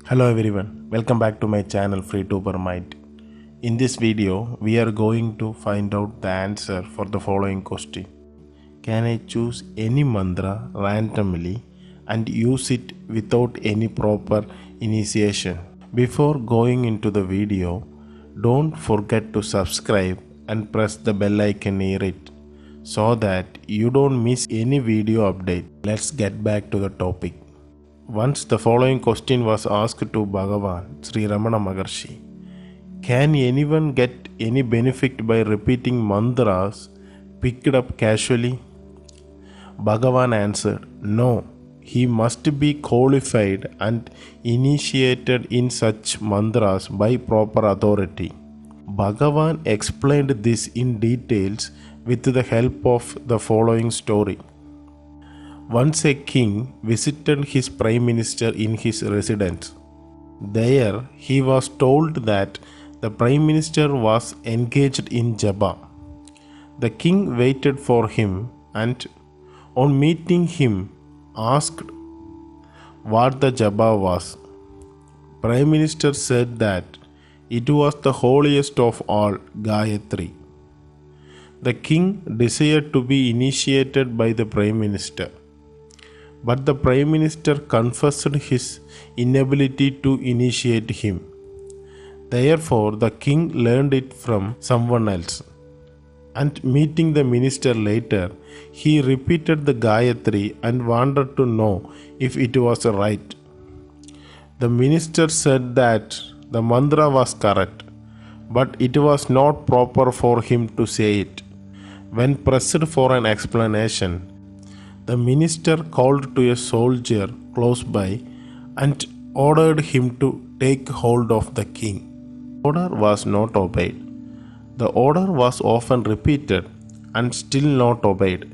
Hello everyone, welcome back to my channel FreeTuber Mind. In this video, we are going to find out the answer for the following question. Can I choose any mantra randomly and use it without any proper initiation? Before going into the video, don't forget to subscribe and press the bell icon near it so that you don't miss any video update. Let's get back to the topic. Once the following question was asked to Bhagavan Sri Ramana Maharshi. Can anyone get any benefit by repeating mantras picked up casually? Bhagavan answered, no, he must be qualified and initiated in such mantras by proper authority. Bhagavan explained this in details with the help of the following story. Once a king visited his prime minister in his residence. There he was told that the prime minister was engaged in japa. The king waited for him and on meeting him asked what the japa was. Prime minister said that it was the holiest of all, Gayathri. The king desired to be initiated by the prime minister. But the Prime Minister confessed his inability to initiate him. Therefore, the king learned it from someone else. And meeting the minister later, he repeated the Gayathri and wanted to know if it was right. The minister said that the mantra was correct, but it was not proper for him to say it. When pressed for an explanation, the minister called to a soldier close by and ordered him to take hold of the king. The order was not obeyed. The order was often repeated and still not obeyed.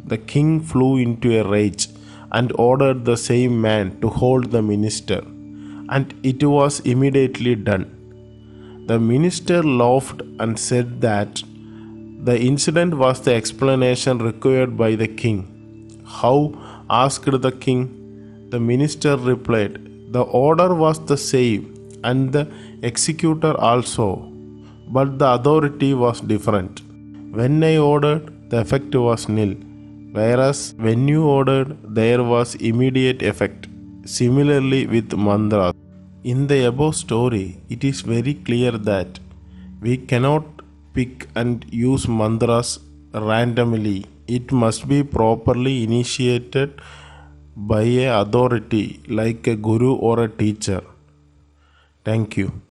The king flew into a rage and ordered the same man to hold the minister, and it was immediately done. The minister laughed and said that the incident was the explanation required by the king. How? Asked the king. The minister replied, the order was the same and the executor also, but the authority was different. When I ordered, the effect was nil, whereas when you ordered, there was immediate effect. Similarly with mantras. In the above story, it is very clear that we cannot pick and use mantras randomly. It must be properly initiated by an authority like a guru or a teacher. Thank you.